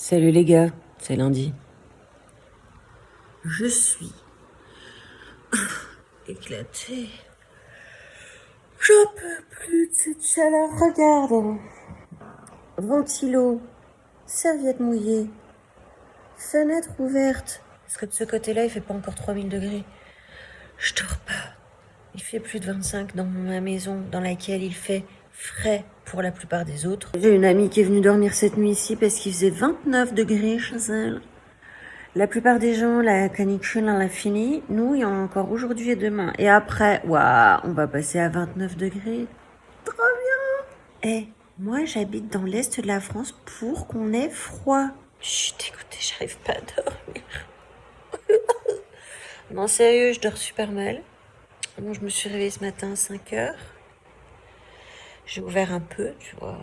Salut les gars, c'est lundi. Je suis éclatée. J'en peux plus de cette chaleur. Regarde. Ventilo, serviette mouillée, fenêtre ouverte. Parce que de ce côté-là, il fait pas encore 3000 degrés. Je dors pas. Il fait plus de 25 dans ma maison, dans laquelle il fait frais pour la plupart des autres. J'ai une amie qui est venue dormir cette nuit ici parce qu'il faisait 29 degrés chez elle. La plupart des gens, la canicule, elle a fini. Nous, il y en a encore aujourd'hui et demain. Et après, waouh, on va passer à 29 degrés. Trop bien. Eh, moi, j'habite dans l'est de la France pour qu'on ait froid. Chut, écoutez, j'arrive pas à dormir. Non, sérieux, je dors super mal. Bon, je me suis réveillée ce matin à 5 heures. J'ai ouvert un peu, tu vois,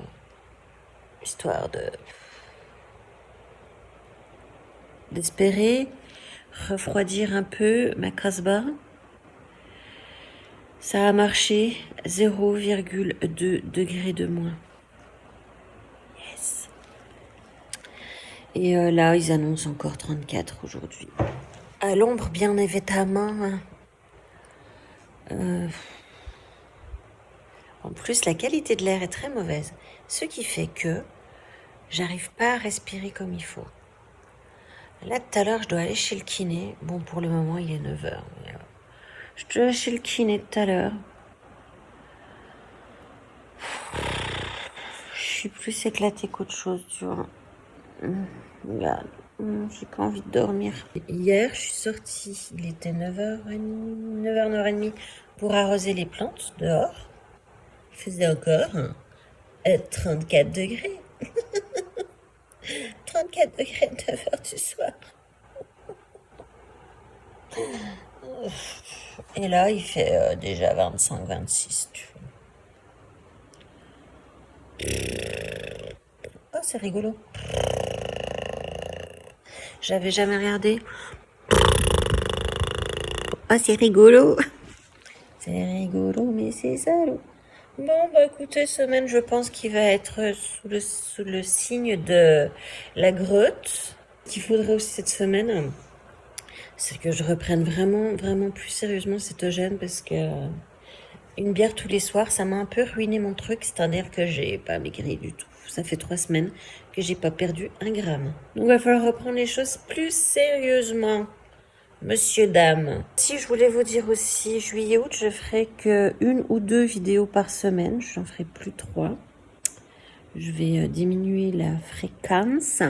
histoire d'espérer refroidir un peu ma Casbah. Ça a marché, 0,2 degrés de moins. Yes. Et là, ils annoncent encore 34 aujourd'hui. À l'ombre, bien évidemment. En plus, la qualité de l'air est très mauvaise. Ce qui fait que j'arrive pas à respirer comme il faut. Là, tout à l'heure, je dois aller chez le kiné. Bon, pour le moment, il est 9h. Je dois aller chez le kiné tout à l'heure. Je suis plus éclatée qu'autre chose, tu vois. Regarde, j'ai pas envie de dormir. Hier, je suis sortie, il était 9h30, 9h30 pour arroser les plantes dehors. Il faisait encore 34 degrés. 34 degrés, 9h du soir. Et là, il fait déjà 25-26, tu vois. Oh, c'est rigolo. J'avais jamais regardé. Oh, c'est rigolo. C'est rigolo, mais c'est salaud. Bon, bah écoutez, semaine, je pense qu'il va être sous le signe de la grotte. Ce qu'il faudrait aussi cette semaine, c'est que je reprenne vraiment plus sérieusement cétogène parce que une bière tous les soirs, ça m'a un peu ruiné mon truc, c'est-à-dire que j'ai pas maigri du tout. Ça fait 3 semaines que j'ai pas perdu 1 gramme. Donc il va falloir reprendre les choses plus sérieusement. Monsieur, dame. Si je voulais vous dire aussi, juillet, août, je ferai que 1 ou 2 vidéos par semaine. Je n'en ferai plus 3. Je vais diminuer la fréquence.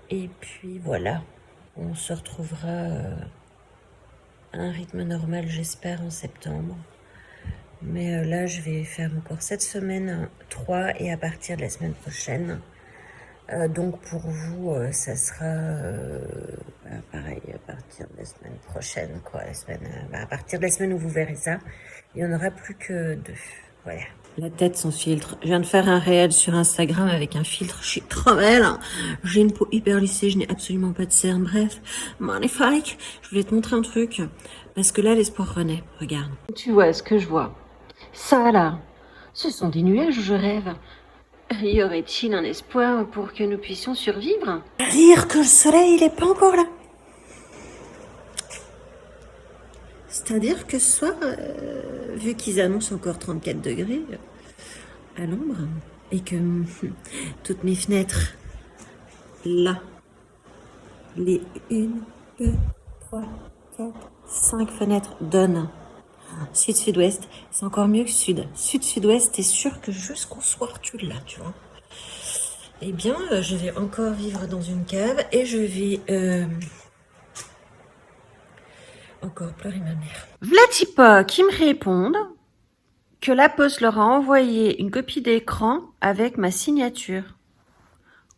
Et puis voilà. On se retrouvera à un rythme normal, j'espère, en septembre. Mais là, je vais faire encore cette semaine 3 et à partir de la semaine prochaine. Donc pour vous, ça sera pareil à partir de la semaine prochaine, quoi. À partir de la semaine où vous verrez ça, il n'y en aura plus que 2. Voilà. La tête sans filtre. Je viens de faire un réel sur Instagram avec un filtre. Je suis trop belle. J'ai une peau hyper lissée. Je n'ai absolument pas de cerne. Bref, magnifique. Je voulais te montrer un truc parce que là, l'espoir renaît. Regarde. Tu vois ce que je vois? Ça là, ce sont des nuages où je rêve. Y aurait-il un espoir pour que nous puissions survivre? Dire que le soleil, il est pas encore là. C'est-à-dire que ce soir, vu qu'ils annoncent encore 34 degrés à l'ombre, et que toutes mes fenêtres, là, les 1, 2, 3, 4, 5 fenêtres donnent sud-sud-ouest, c'est encore mieux que sud. Sud-sud-ouest, t'es sûr que jusqu'au soir, tu l'as, tu vois. Eh bien, je vais encore vivre dans une cave et je vais encore pleurer ma mère. Vlatipa qui me répondent que la poste leur a envoyé une copie d'écran avec ma signature.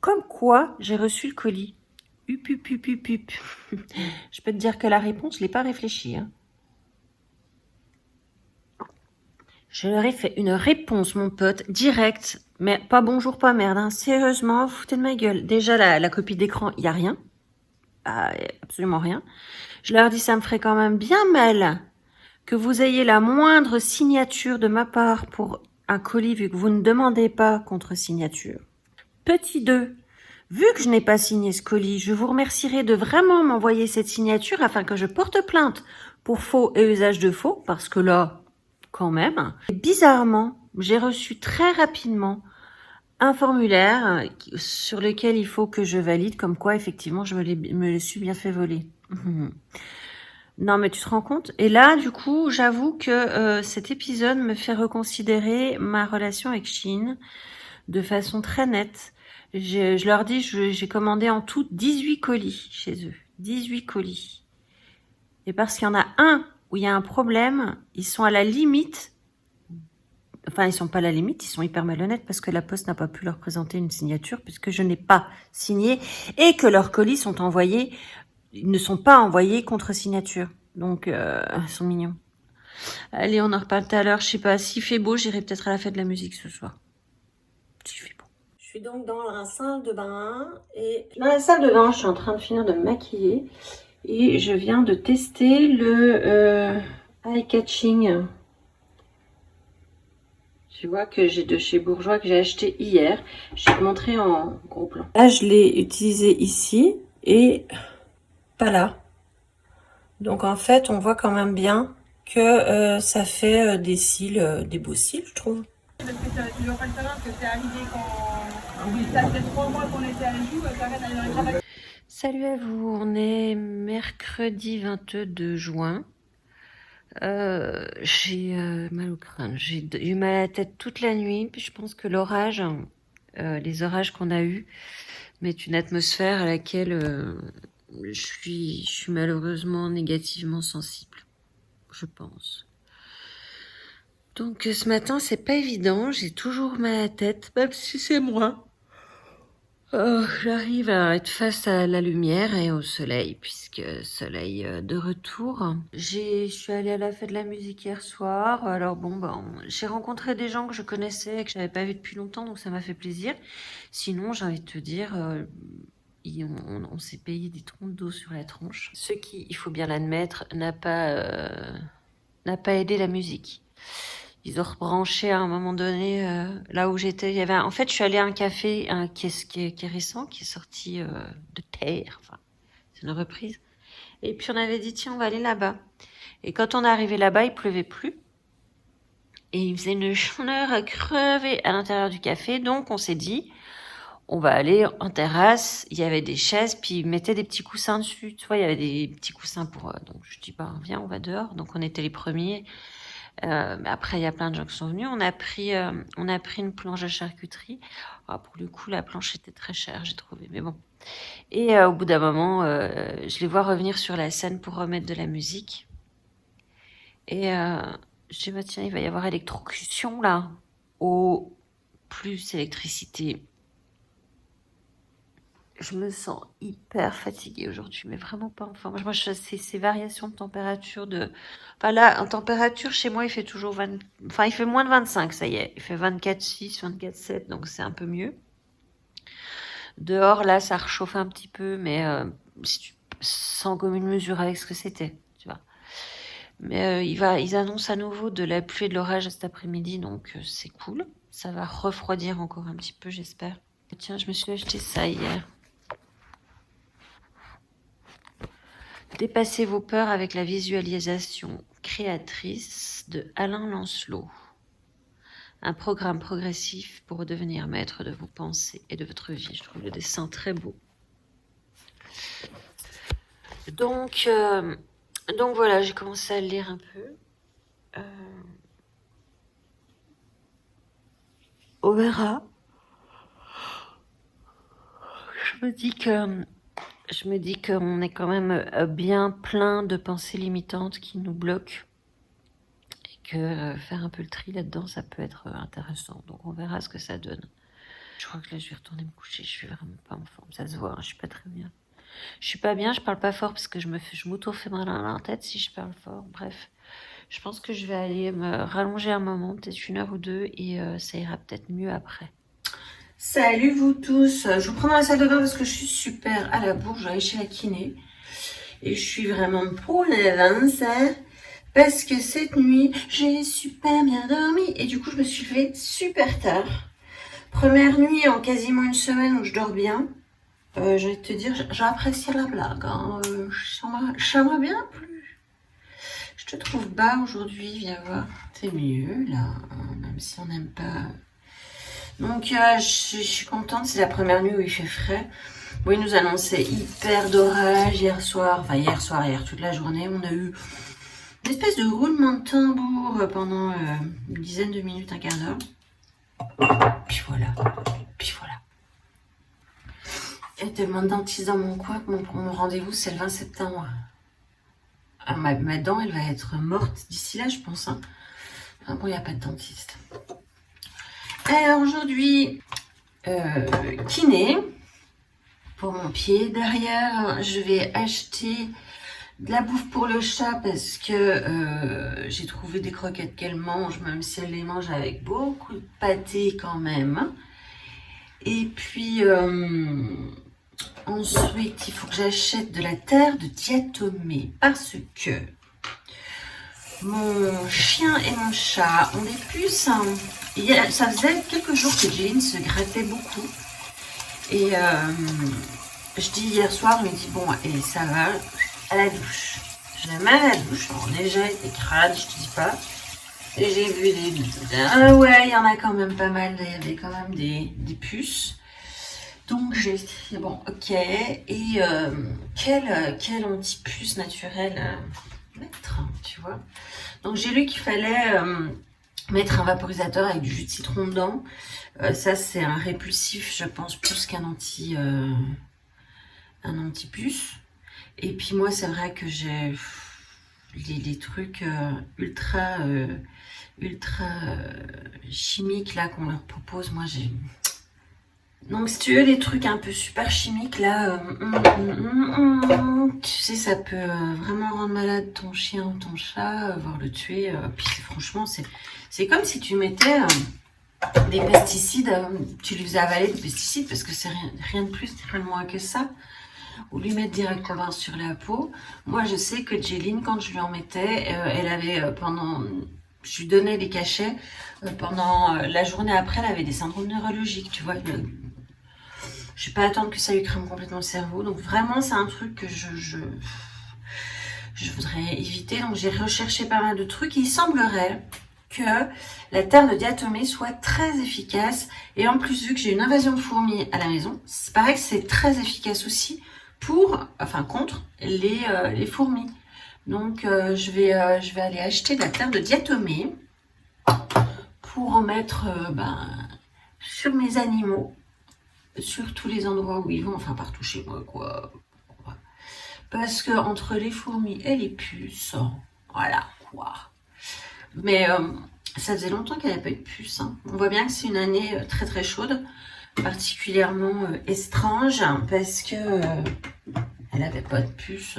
Comme quoi, j'ai reçu le colis. Up. Je peux te dire que la réponse, je l'ai pas réfléchie. Hein. Je leur ai fait une réponse, mon pote, directe. Mais pas bonjour, pas merde. Hein. Sérieusement, foutez de ma gueule. Déjà, la copie d'écran, il n'y a rien. Absolument rien. Je leur dis, ça me ferait quand même bien mal que vous ayez la moindre signature de ma part pour un colis, vu que vous ne demandez pas contre signature. Petit 2. Vu que je n'ai pas signé ce colis, je vous remercierai de vraiment m'envoyer cette signature afin que je porte plainte pour faux et usage de faux, parce que là, quand même. Et bizarrement, j'ai reçu très rapidement un formulaire sur lequel il faut que je valide, comme quoi effectivement je me le suis bien fait voler. Non mais tu te rends compte? Et là, du coup, j'avoue que cet épisode me fait reconsidérer ma relation avec Shein de façon très nette. Je leur dis, j'ai commandé en tout 18 colis chez eux. 18 colis. Et parce qu'il y en a un où il y a un problème, ils sont à la limite. Enfin, ils sont pas à la limite, ils sont hyper malhonnêtes parce que la Poste n'a pas pu leur présenter une signature puisque je n'ai pas signé et que leurs colis sont envoyés, ils ne sont pas envoyés contre signature. Donc, ils sont mignons. Allez, on en reparle tout à l'heure. Je sais pas, s'il fait beau, j'irai peut-être à la fête de la musique ce soir. S'il fait beau. Je suis donc dans la salle de bain et dans la salle de bain, je suis en train de finir de me maquiller et je viens de tester le eye catching. Tu vois que j'ai de chez Bourjois que j'ai acheté hier. Je vais te montrer en gros plan. Là, je l'ai utilisé ici et pas là. Donc en fait, on voit quand même bien que ça fait des cils, des beaux cils, je trouve. Parce que tu dois pas le savoir que c'est arrivé quand ça fait 3 mois qu'on était à l'échoue, t'arrêtes d'aller dans les travaux. Salut à vous, on est mercredi 22 juin. J'ai mal au crâne, j'ai eu mal à la tête toute la nuit, puis je pense que l'orage, les orages qu'on a eus, mettent une atmosphère à laquelle je suis malheureusement négativement sensible, je pense. Donc ce matin, c'est pas évident, j'ai toujours mal à la tête, même si c'est moi. J'arrive à être face à la lumière et au soleil, puisque soleil de retour. Je suis allée à la fête de la musique hier soir. Alors bon, j'ai rencontré des gens que je connaissais et que j'avais pas vu depuis longtemps, donc ça m'a fait plaisir. Sinon, j'ai envie de te dire, on s'est payé des trompes d'eau sur la tronche. Ce qui, il faut bien l'admettre, n'a pas aidé la musique. Ils ont rebranché à un moment donné là où j'étais. Il y avait en fait, je suis allée à un café qui est récent, qui est sorti de terre. Enfin, c'est une reprise. Et puis on avait dit tiens, on va aller là-bas. Et quand on est arrivé là-bas, il pleuvait plus. Et il faisait une chaleur à crever à l'intérieur du café. Donc on s'est dit, on va aller en terrasse. Il y avait des chaises, puis ils mettaient des petits coussins dessus. Tu vois, il y avait des petits coussins pour. Donc je dis viens, on va dehors. Donc on était les premiers. Après, il y a plein de gens qui sont venus. On a pris une planche de charcuterie. Pour le coup, la planche était très chère, j'ai trouvé, mais bon. Et au bout d'un moment, je les vois revenir sur la scène pour remettre de la musique. Et je dis, tiens, il va y avoir électrocution là. Oh, plus électricité. Je me sens hyper fatiguée aujourd'hui, mais vraiment pas en forme. Moi, c'est ces variations de température Enfin là, en température, chez moi, il fait toujours il fait moins de 25, ça y est. Il fait 24,6, 24,7, donc c'est un peu mieux. Dehors, là, ça réchauffe un petit peu, mais si tu sens comme une mesure avec ce que c'était, tu vois. Mais ils annoncent à nouveau de la pluie et de l'orage cet après-midi, donc c'est cool. Ça va refroidir encore un petit peu, j'espère. Tiens, je me suis acheté ça hier. Dépassez vos peurs avec la visualisation créatrice de Alain Lancelot. Un programme progressif pour devenir maître de vos pensées et de votre vie. Je trouve le dessin très beau. Donc voilà, j'ai commencé à le lire un peu. On verra. Je me dis qu'on est quand même bien plein de pensées limitantes qui nous bloquent et que faire un peu le tri là-dedans, ça peut être intéressant. Donc on verra ce que ça donne. Je crois que là, je vais retourner me coucher. Je suis vraiment pas en forme. Ça se voit, hein, je suis pas très bien. Je suis pas bien, je parle pas fort parce que je m'auto-fais mal à la tête si je parle fort. Bref, je pense que je vais aller me rallonger un moment, peut-être 1 heure ou 2, et ça ira peut-être mieux après. Salut vous tous, je vous prends dans la salle de bain parce que je suis super à la bourre, je vais aller chez la kiné et je suis vraiment pour l'avance parce que cette nuit j'ai super bien dormi et du coup je me suis levée super tard Première nuit en quasiment une semaine où je dors bien. Je vais te dire, j'apprécie la blague. Hein. J'aimerais bien plus. Je te trouve bas aujourd'hui, viens voir. T'es mieux là, même si on n'aime pas. Donc je suis contente, c'est la première nuit où il fait frais. Bon, il nous annonçait hyper d'orage hier soir, hier toute la journée. On a eu une espèce de roulement de tambour pendant une dizaine de minutes, un quart d'heure. Puis voilà. Il y a tellement de dentistes dans mon coin que mon rendez-vous, c'est le 20 septembre. Ah, ma dent, elle va être morte d'ici là, je pense. Hein. Enfin bon, il n'y a pas de dentiste. Alors aujourd'hui, kiné pour mon pied. Derrière, je vais acheter de la bouffe pour le chat parce que j'ai trouvé des croquettes qu'elle mange, même si elle les mange avec beaucoup de pâté quand même. Et puis ensuite, il faut que j'achète de la terre de diatomée parce que mon chien et mon chat ont des puces. Hein. Ça faisait quelques jours que Jeline se grattait beaucoup. Et je dis hier soir, je me dis bon, et ça va à la douche. Je la mets à la douche. Alors, déjà, elle était crade, je te dis pas. Et j'ai vu des... Ah ouais, il y en a quand même pas mal. Il y avait quand même des puces. Donc j'ai dit bon, ok. Et quel anti-puce naturel mettre, tu vois. Donc j'ai lu qu'il fallait mettre un vaporisateur avec du jus de citron dedans. Ça c'est un répulsif, je pense, plus qu'un anti-puce. Et puis moi c'est vrai que j'ai les trucs ultra chimiques là qu'on leur propose. Moi j'ai... Donc si tu veux des trucs un peu super chimiques là, tu sais, ça peut vraiment rendre malade ton chien ou ton chat, voire le tuer. Puis franchement, c'est comme si tu mettais des pesticides, tu lui faisais avaler des pesticides parce que c'est rien de plus, rien de moins que ça. Ou lui mettre directement sur la peau. Moi, je sais que Jeline, quand je lui en mettais, elle avait je lui donnais des cachets. Pendant la journée après, elle avait des syndromes neurologiques, tu vois. Je vais pas attendre que ça lui crame complètement le cerveau. Donc vraiment, c'est un truc que je voudrais éviter. Donc j'ai recherché pas mal de trucs. Il semblerait que la terre de diatomée soit très efficace. Et en plus, vu que j'ai une invasion de fourmis à la maison, c'est pareil que c'est très efficace aussi contre les fourmis. Donc je vais aller acheter de la terre de diatomée pour en mettre sur mes animaux, sur tous les endroits où ils vont, enfin partout chez moi quoi. Parce que entre les fourmis et les puces, voilà quoi. Mais ça faisait longtemps qu'elle n'avait pas eu de puce. Hein. On voit bien que c'est une année très très chaude, particulièrement étrange, parce que elle n'avait pas de puce.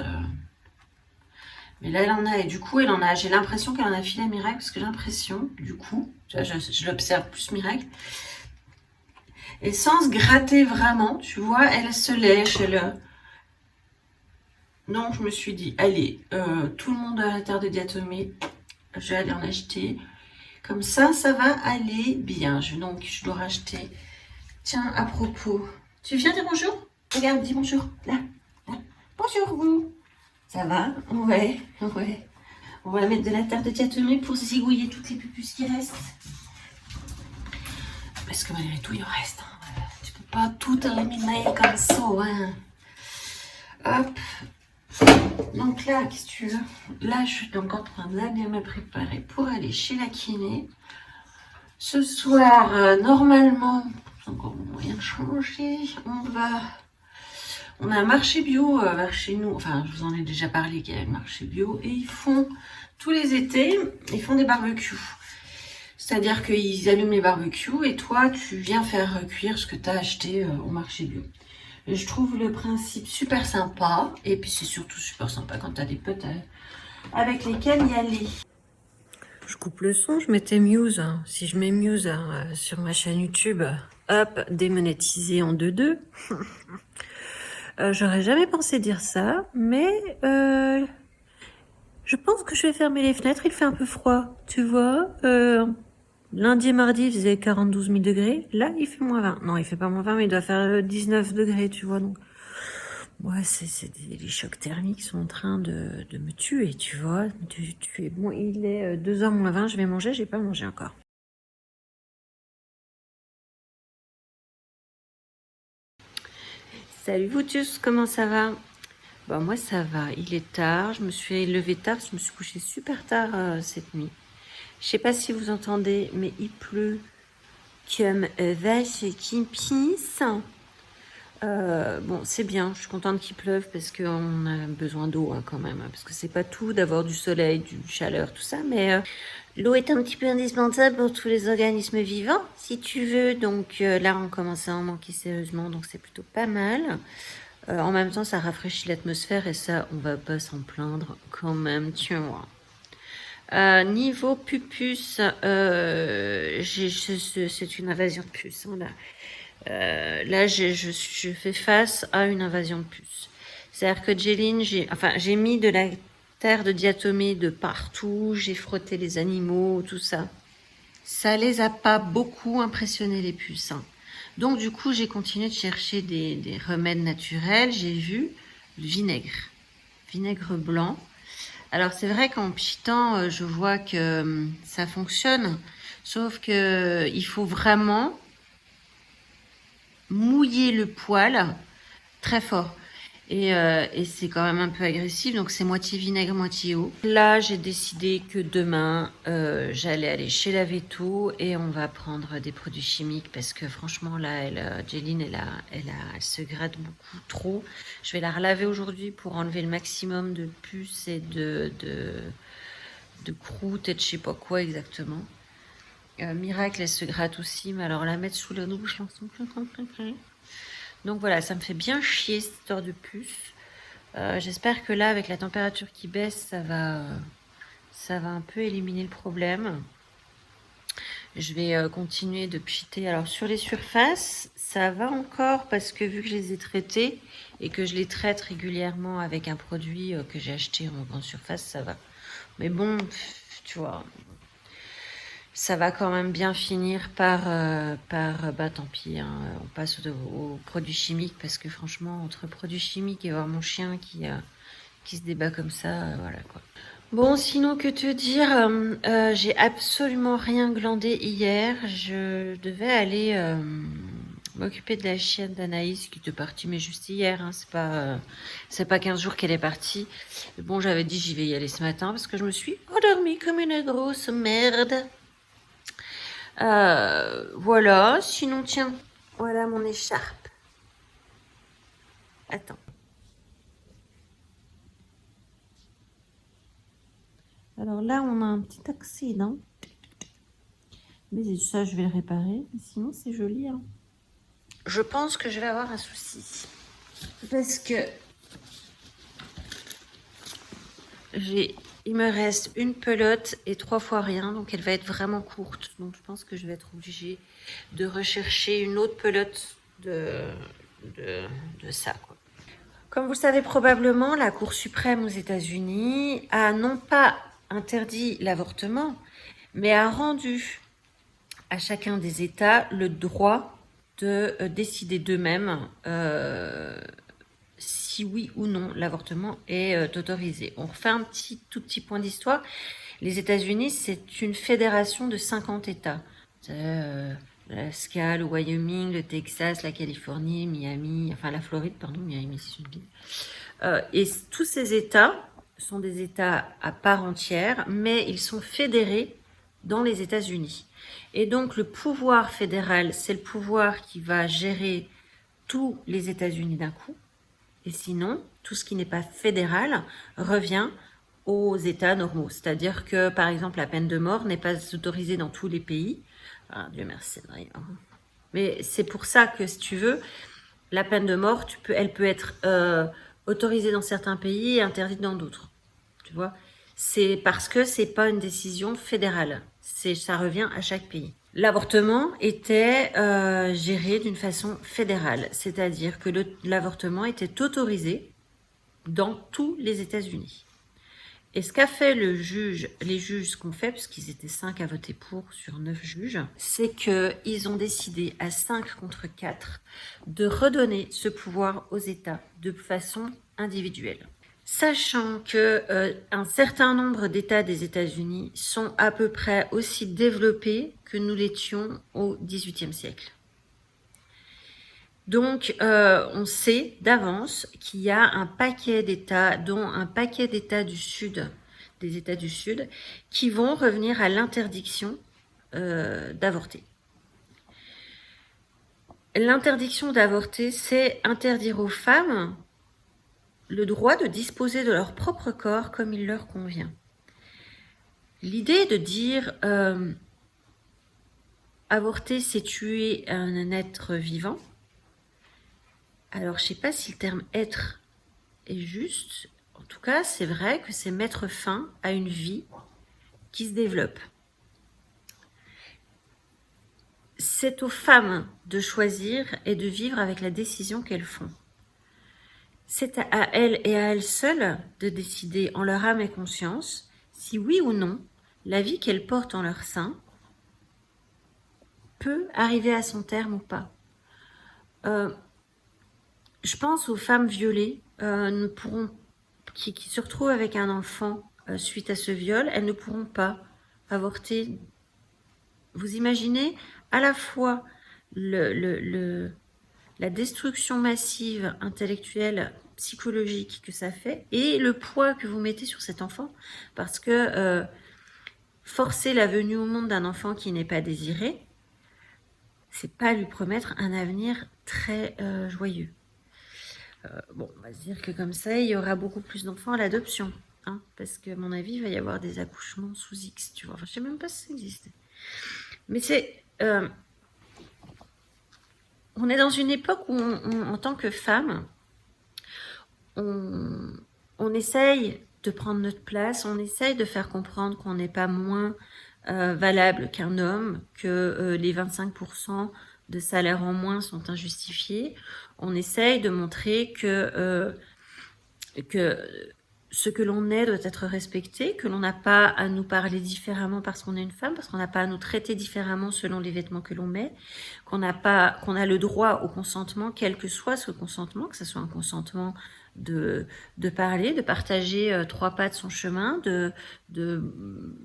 Mais là elle en a, et du coup j'ai l'impression qu'elle en a filé à Miracle, parce que j'ai l'impression, du coup, je l'observe plus Miracle, et sans se gratter vraiment, tu vois, elle se lèche, Donc je me suis dit, allez, tout le monde a la terre de diatomée, je vais aller en acheter. Comme ça va aller bien. Je dois racheter. Tiens, à propos, tu viens dire bonjour? Regarde, dis bonjour. Là. Bonjour vous. Ça va? Ouais. On va mettre de la terre de diatomée pour zigouiller toutes les pupus qui restent. Parce que malgré tout, il en reste. Hein. Tu peux pas tout éliminer comme ça. Hein. Hop. Donc là, qu'est-ce que tu veux? Là, je suis donc en train d'aller me préparer pour aller chez la kiné. Ce soir, normalement, encore moyen de changer. On a un marché bio vers chez nous. Enfin, je vous en ai déjà parlé qu'il y a un marché bio. Et ils font, tous les étés, ils font des barbecues. C'est-à-dire qu'ils allument les barbecues et toi, tu viens faire cuire ce que tu as acheté au marché bio. Et je trouve le principe super sympa. Et puis c'est surtout super sympa quand tu as des potes avec lesquels y aller. Je coupe le son, je mettais Muse. Hein. Si je mets Muse sur ma chaîne YouTube, hop, démonétisé en 2-2. J'aurais jamais pensé dire ça, mais je pense que je vais fermer les fenêtres. Il fait un peu froid, tu vois. Lundi et mardi, il faisait 42 000 degrés. Là, il fait moins 20. Non, il fait pas moins 20, mais il doit faire 19 degrés, tu vois. Donc, ouais, les chocs thermiques sont en train de me tuer, tu vois. Bon, il est 2h moins 20, je vais manger, j'ai pas mangé encore. Salut vous tous, comment ça va? Bah moi ça va, il est tard, je me suis levée tard, je me suis couchée super tard cette nuit. Je sais pas si vous entendez, mais il pleut comme vache qui pisse. Bon, c'est bien, je suis contente qu'il pleuve parce qu'on a besoin d'eau hein, quand même, hein, parce que c'est pas tout d'avoir du soleil, du chaleur, tout ça, mais l'eau est un petit peu indispensable pour tous les organismes vivants, si tu veux. Donc là, on commence à en manquer sérieusement, donc c'est plutôt pas mal. En même temps, ça rafraîchit l'atmosphère et ça, on va pas s'en plaindre quand même, tu vois. Niveau pupus, c'est une invasion de puces. Hein, là, je fais face à une invasion de puces. C'est-à-dire que Jeline, j'ai mis de la terre de diatomée de partout, j'ai frotté les animaux, tout ça. Ça les a pas beaucoup impressionnés les puces. Hein. Donc du coup, j'ai continué de chercher des remèdes naturels. J'ai vu le vinaigre blanc. Alors c'est vrai qu'en pchitant, je vois que ça fonctionne, sauf que il faut vraiment mouiller le poil très fort. Et c'est quand même un peu agressif, donc c'est moitié vinaigre, moitié eau. Là, j'ai décidé que demain, j'allais aller chez la Veto et on va prendre des produits chimiques parce que franchement, là, Jeline, elle se gratte beaucoup trop. Je vais la relaver aujourd'hui pour enlever le maximum de puces et de croûtes et de je sais pas quoi exactement. Miracle, elle se gratte aussi, mais alors la mettre sous la douche, donc voilà, ça me fait bien chier cette histoire de puce. J'espère que là, avec la température qui baisse, ça va un peu éliminer le problème. Je vais continuer de pchiter. Alors sur les surfaces, ça va encore parce que vu que je les ai traitées et que je les traite régulièrement avec un produit que j'ai acheté en grande surface, ça va. Mais bon, tu vois, ça va quand même bien finir par bah tant pis, hein, on passe aux produits chimiques parce que franchement, entre produits chimiques et voir mon chien qui se débat comme ça, voilà quoi. Bon, sinon que te dire, j'ai absolument rien glandé hier. Je devais aller m'occuper de la chienne d'Anaïs qui était partie, mais juste hier, hein, c'est pas 15 jours qu'elle est partie. Bon, j'avais dit j'y vais y aller ce matin parce que je me suis endormie comme une grosse merde. Voilà, sinon tiens, voilà mon écharpe. Attends. Alors là, on a un petit accident. Mais ça, je vais le réparer. Sinon, c'est joli. Hein. Je pense que je vais avoir un souci. Parce que il me reste une pelote et 3 fois rien. Donc, elle va être vraiment courte. Donc, je pense que je vais être obligée de rechercher une autre pelote de ça, quoi. Comme vous le savez probablement, la Cour suprême aux États-Unis a non pas interdit l'avortement, mais a rendu à chacun des États le droit de décider d'eux-mêmes si oui ou non l'avortement est autorisé. On refait un tout petit point d'histoire. Les États-Unis, c'est une fédération de 50 États. L'Alaska, le Wyoming, le Texas, la Californie, Miami, enfin la Floride, pardon, Miami c'est une ville. Et tous ces États sont des États à part entière, mais ils sont fédérés dans les États-Unis. Et donc le pouvoir fédéral, c'est le pouvoir qui va gérer tous les États-Unis d'un coup. Et sinon, tout ce qui n'est pas fédéral revient aux États normaux. C'est-à-dire que, par exemple, la peine de mort n'est pas autorisée dans tous les pays. Ah, Dieu merci, rien. Mais c'est pour ça que, si tu veux, la peine de mort, elle peut être autorisée dans certains pays et interdite dans d'autres. Tu vois ? C'est parce que c'est pas une décision fédérale. Ça revient à chaque pays. L'avortement était géré d'une façon fédérale, c'est-à-dire que l'avortement était autorisé dans tous les États-Unis. Et ce qu'a fait les juges, ce qu'on fait, puisqu'ils étaient 5 à voter pour sur 9 juges, c'est qu'ils ont décidé à 5 contre 4 de redonner ce pouvoir aux États de façon individuelle. Sachant que un certain nombre d'États des États-Unis sont à peu près aussi développés que nous l'étions au XVIIIe siècle. Donc, on sait d'avance qu'il y a un paquet d'États, dont un paquet d'États du Sud, des États du Sud, qui vont revenir à l'interdiction d'avorter. L'interdiction d'avorter, c'est interdire aux femmes le droit de disposer de leur propre corps comme il leur convient. L'idée de dire avorter, c'est tuer un être vivant. Alors, je ne sais pas si le terme être est juste. En tout cas, c'est vrai que c'est mettre fin à une vie qui se développe. C'est aux femmes de choisir et de vivre avec la décision qu'elles font. C'est à elles et à elles seules de décider en leur âme et conscience si oui ou non la vie qu'elles portent en leur sein peut arriver à son terme ou pas. Je pense aux femmes violées qui se retrouvent avec un enfant suite à ce viol, elles ne pourront pas avorter. Vous imaginez à la fois la destruction massive intellectuelle, psychologique que ça fait et le poids que vous mettez sur cet enfant, parce que forcer la venue au monde d'un enfant qui n'est pas désiré, c'est pas lui promettre un avenir très joyeux. Bon, on va se dire que comme ça, il y aura beaucoup plus d'enfants à l'adoption, hein, parce que à mon avis, il va y avoir des accouchements sous X, tu vois. Enfin, je sais même pas si ça existe. Mais c'est... on est dans une époque où, en tant que femme, on essaye de prendre notre place, on essaye de faire comprendre qu'on n'est pas moins valable qu'un homme, que les 25% de salaire en moins sont injustifiés. On essaye de montrer que ce que l'on est doit être respecté, que l'on n'a pas à nous parler différemment parce qu'on est une femme, parce qu'on n'a pas à nous traiter différemment selon les vêtements que l'on met, qu'on a le droit au consentement, quel que soit ce consentement, que ce soit un consentement de parler, de partager 3 pas de son chemin, de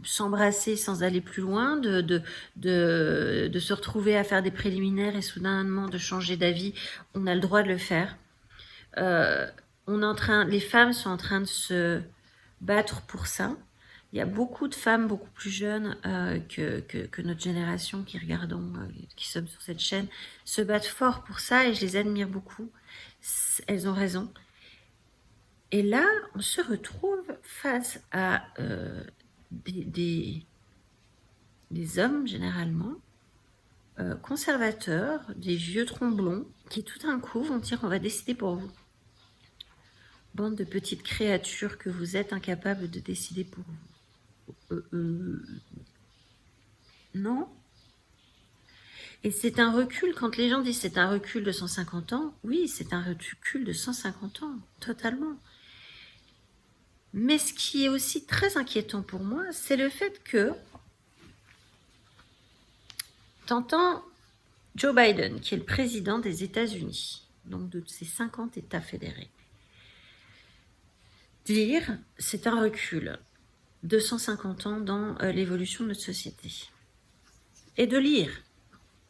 s'embrasser sans aller plus loin, de se retrouver à faire des préliminaires et soudainement de changer d'avis. On a le droit de le faire. Les femmes sont en train de se battre pour ça. Il y a beaucoup de femmes beaucoup plus jeunes que notre génération qui regardons, qui sommes sur cette chaîne, se battent fort pour ça et je les admire beaucoup. Elles ont raison. Et là, on se retrouve face à des hommes généralement conservateurs, des vieux tromblons qui tout d'un coup vont dire on va décider pour vous. Bande de petites créatures que vous êtes incapables de décider pour vous. Non. Et c'est un recul, quand les gens disent c'est un recul de 150 ans, oui, c'est un recul de 150 ans, totalement. Mais ce qui est aussi très inquiétant pour moi, c'est le fait que t'entends Joe Biden, qui est le président des États-Unis, donc de ces 50 États fédérés, dire c'est un recul de 150 ans dans l'évolution de notre société. Et de lire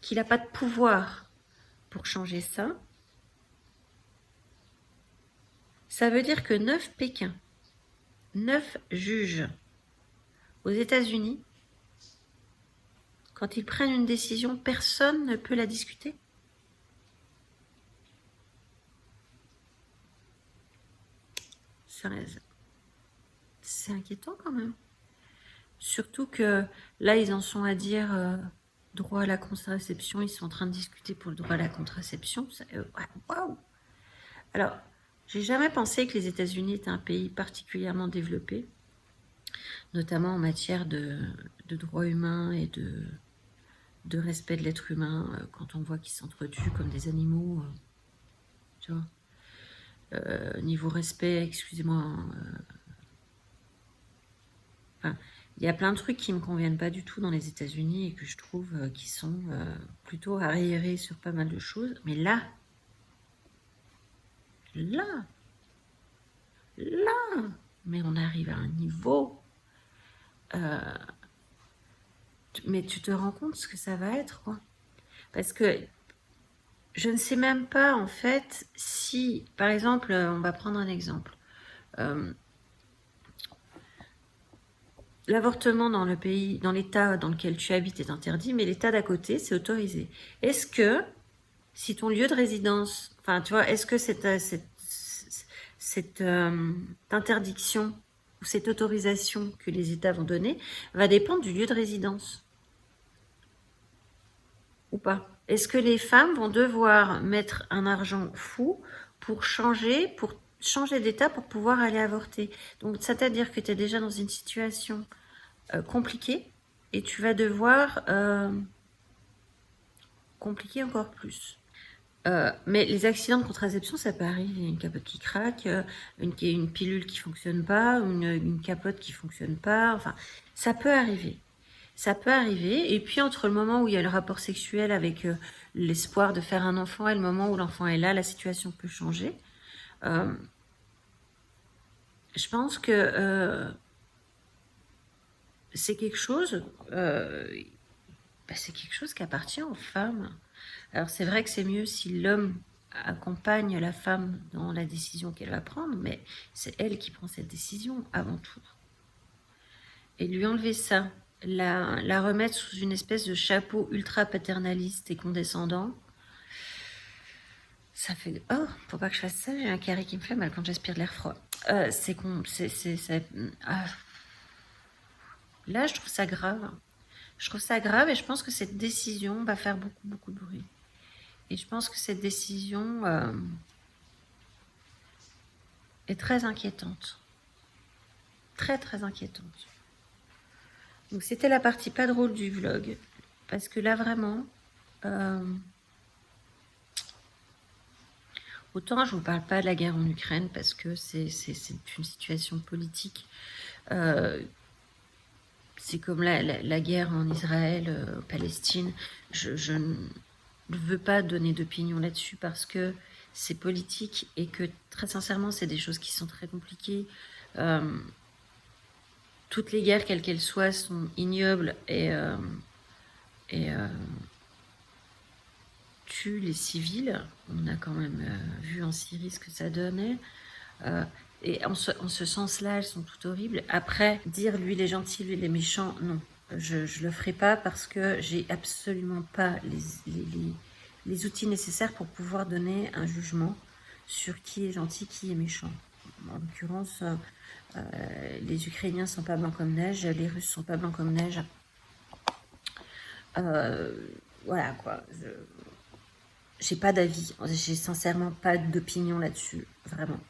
qu'il n'a pas de pouvoir pour changer ça, ça veut dire que 9 Pékin, 9 juges aux États-Unis, quand ils prennent une décision, personne ne peut la discuter. C'est inquiétant quand même. Surtout que là, ils en sont à dire droit à la contraception. Ils sont en train de discuter pour le droit à la contraception. Waouh! Alors, j'ai jamais pensé que les États-Unis étaient un pays particulièrement développé, notamment en matière de droits humains et de respect de l'être humain, quand on voit qu'ils s'entretuent comme des animaux. Tu vois, niveau respect, excusez-moi, Enfin, il y a plein de trucs qui me conviennent pas du tout dans les États-Unis et que je trouve qui sont plutôt arriérés sur pas mal de choses. Mais là, là, mais on arrive à un niveau. Mais tu te rends compte ce que ça va être, quoi. Parce que je ne sais même pas, en fait, si, par exemple, on va prendre un exemple. L'avortement dans le pays, dans l'État dans lequel tu habites est interdit, mais l'État d'à côté, c'est autorisé. Est-ce que, si ton lieu de résidence, enfin, tu vois, est-ce que cette interdiction ou cette autorisation que les États vont donner va dépendre du lieu de résidence ou pas? Est-ce que les femmes vont devoir mettre un argent fou pour changer d'état pour pouvoir aller avorter? Donc, c'est-à-dire que tu es déjà dans une situation compliquée et tu vas devoir compliquer encore plus. Mais les accidents de contraception, ça peut arriver. Une capote qui craque, une pilule qui fonctionne pas, une capote qui fonctionne pas. Enfin, ça peut arriver. Ça peut arriver. Et puis, entre le moment où il y a le rapport sexuel avec l'espoir de faire un enfant et le moment où l'enfant est là, la situation peut changer. Je pense que c'est quelque chose qui appartient aux femmes. Alors c'est vrai que c'est mieux si l'homme accompagne la femme dans la décision qu'elle va prendre, mais c'est elle qui prend cette décision avant tout. Et lui enlever ça, la remettre sous une espèce de chapeau ultra paternaliste et condescendant, ça fait... Oh, faut pas que je fasse ça, j'ai un carré qui me fait mal quand j'aspire de l'air froid. Là, je trouve ça grave. Je trouve ça grave et je pense que cette décision va faire beaucoup, beaucoup de bruit. Et je pense que cette décision est très inquiétante. Très, très inquiétante. Donc, c'était la partie pas drôle du vlog. Parce que là, vraiment... autant je vous parle pas de la guerre en Ukraine parce que c'est une situation politique. C'est comme la guerre en Israël, Palestine. Je ne veux pas donner d'opinion là-dessus parce que c'est politique et que très sincèrement, c'est des choses qui sont très compliquées. Toutes les guerres, quelles qu'elles soient, sont ignobles et tuent les civils. On a quand même vu en Syrie ce que ça donnait. Et en ce sens-là, elles sont toutes horribles. Après, dire lui il est gentil, lui il est méchant, non. Je le ferai pas parce que j'ai absolument pas les outils nécessaires pour pouvoir donner un jugement sur qui est gentil, qui est méchant. En l'occurrence, les Ukrainiens sont pas blancs comme neige, les Russes sont pas blancs comme neige. Voilà quoi. J'ai pas d'avis, j'ai sincèrement pas d'opinion là-dessus, vraiment.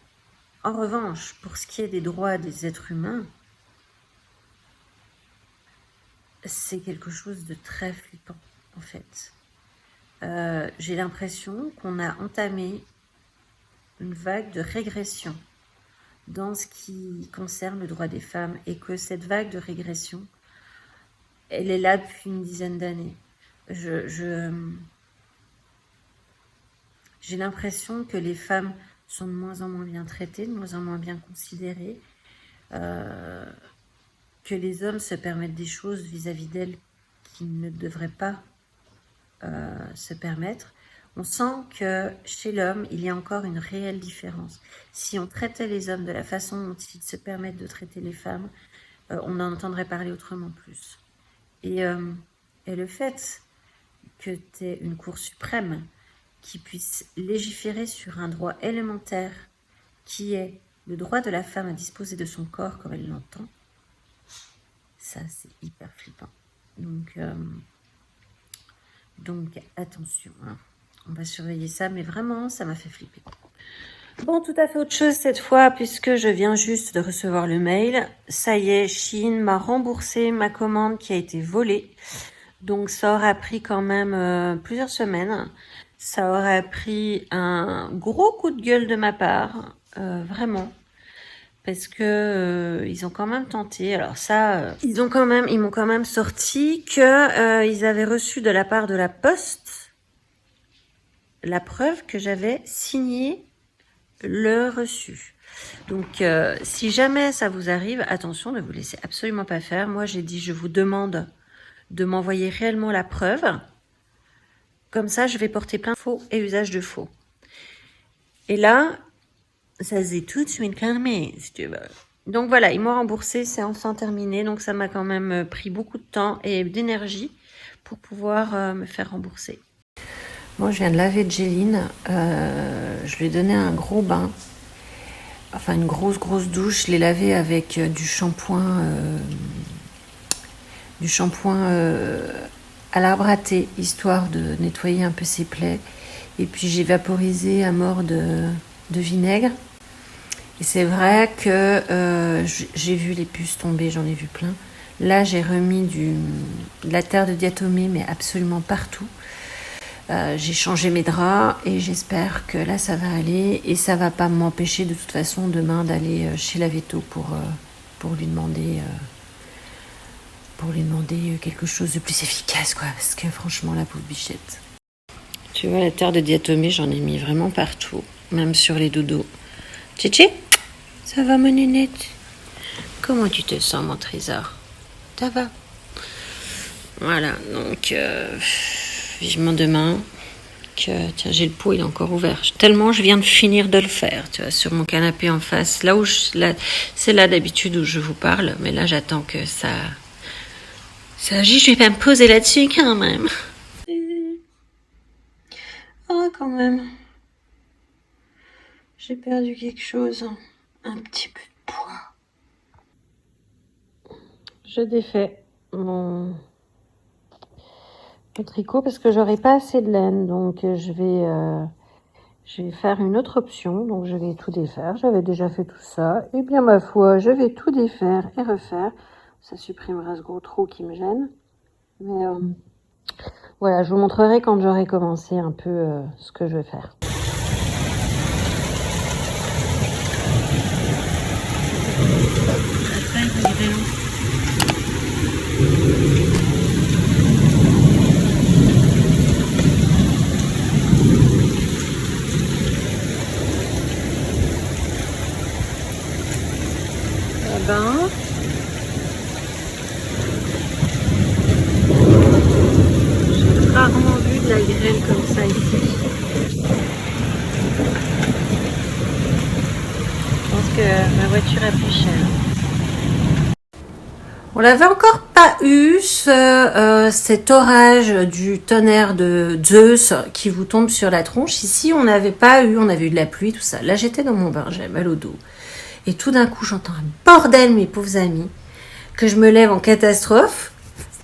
En revanche, pour ce qui est des droits des êtres humains, c'est quelque chose de très flippant, en fait. J'ai l'impression qu'on a entamé une vague de régression dans ce qui concerne le droit des femmes et que cette vague de régression, elle est là depuis une dizaine d'années. J'ai l'impression que les femmes sont de moins en moins bien traitées, de moins en moins bien considérées, que les hommes se permettent des choses vis-à-vis d'elles qu'ils ne devraient pas se permettre. On sent que chez l'homme, il y a encore une réelle différence. Si on traitait les hommes de la façon dont ils se permettent de traiter les femmes, on en entendrait parler autrement plus. Et le fait que tu aies une Cour suprême qui puisse légiférer sur un droit élémentaire qui est le droit de la femme à disposer de son corps comme elle l'entend, ça c'est hyper flippant. Donc attention, hein. On va surveiller ça, mais vraiment ça m'a fait flipper. Bon, tout à fait autre chose cette fois, puisque je viens juste de recevoir le mail. Ça y est, Shein m'a remboursé ma commande qui a été volée. Donc ça aura pris quand même plusieurs semaines. Ça aurait pris un gros coup de gueule de ma part, vraiment. parce que ils ont quand même tenté. Alors ça, ils m'ont quand même sorti que ils avaient reçu de la part de la Poste la preuve que j'avais signé le reçu. Donc, si jamais ça vous arrive, attention, ne vous laissez absolument pas faire. Moi, j'ai dit, je vous demande de m'envoyer réellement la preuve. Comme ça, je vais porter plainte faux et usage de faux. Et là, ça s'est tout de suite calmé, si tu veux. Donc voilà, ils m'ont remboursé, c'est enfin terminé. Donc ça m'a quand même pris beaucoup de temps et d'énergie pour pouvoir me faire rembourser. Moi, je viens de laver Jeline. Je lui ai donné un gros bain. Enfin, une grosse douche. Je l'ai lavé avec du shampoing à l'arbre à thé, histoire de nettoyer un peu ses plaies. Et puis, j'ai vaporisé à mort de vinaigre. Et c'est vrai que j'ai vu les puces tomber, j'en ai vu plein. Là, j'ai remis de la terre de diatomée, mais absolument partout. J'ai changé mes draps et j'espère que là ça va aller et ça va pas m'empêcher de toute façon demain d'aller chez la Veto pour lui demander quelque chose de plus efficace, quoi, parce que franchement la pauvre bichette. Tu vois, la terre de diatomée, j'en ai mis vraiment partout, même sur les dodos. Tchétché, ça va mon nénette? Comment tu te sens mon trésor? Ça va? Voilà, donc vivement demain que tiens, j'ai le pot, il est encore ouvert. Tellement je viens de finir de le faire, tu vois, sur mon canapé en face. Là où c'est là d'habitude où je vous parle, mais là j'attends que ça agit. Je vais pas me poser là-dessus quand même. Oh, quand même. J'ai perdu quelque chose, un petit peu de poids. Je défais mon tricot parce que j'aurai pas assez de laine, donc je vais faire une autre option, donc je vais tout défaire. J'avais déjà fait tout ça, et bien ma foi, je vais tout défaire et refaire. Ça supprimera ce gros trou qui me gêne, mais voilà, je vous montrerai quand j'aurai commencé un peu ce que je vais faire. J'ai rarement vu de la grêle comme ça ici. Je pense que ma voiture a plus cher. On n'avait encore pas eu cet orage du tonnerre de Zeus qui vous tombe sur la tronche. Ici, on n'avait pas eu, on avait eu de la pluie, tout ça. Là, j'étais dans mon bain, j'avais mal au dos. Et tout d'un coup, j'entends un bordel, mes pauvres amis, que je me lève en catastrophe.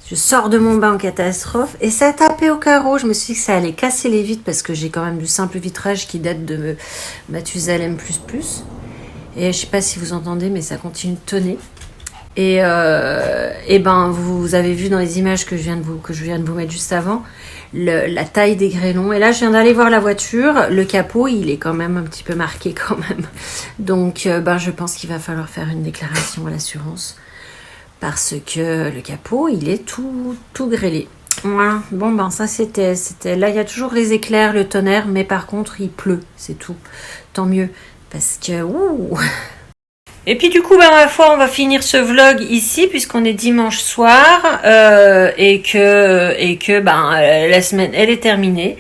Je sors de mon bain en catastrophe et ça a tapé au carreau. Je me suis dit que ça allait casser les vitres parce que j'ai quand même du simple vitrage qui date de Mathusalem++. Et je sais pas si vous entendez, mais ça continue de tonner. Et ben, vous avez vu dans les images que je viens de vous mettre juste avant, la taille des grêlons. Et là, je viens d'aller voir la voiture. Le capot, il est quand même un petit peu marqué quand même. Donc, ben, je pense qu'il va falloir faire une déclaration à l'assurance. Parce que le capot, il est tout grêlé. Voilà. Bon, ben, ça, c'était... Là, il y a toujours les éclairs, le tonnerre, mais par contre, il pleut. C'est tout. Tant mieux. Parce que... Ouh. Et puis du coup, ben, ma foi, on va finir ce vlog ici puisqu'on est dimanche soir et que la semaine, elle est terminée.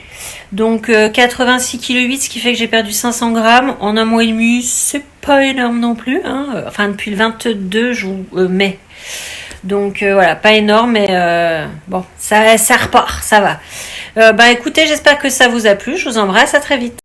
Donc 86,8 kg, ce qui fait que j'ai perdu 500 grammes en un mois et demi. C'est pas énorme non plus, hein. Enfin, depuis le 22 mai. Donc voilà, pas énorme, mais bon, ça repart, ça va. Ben écoutez, j'espère que ça vous a plu. Je vous embrasse, à très vite.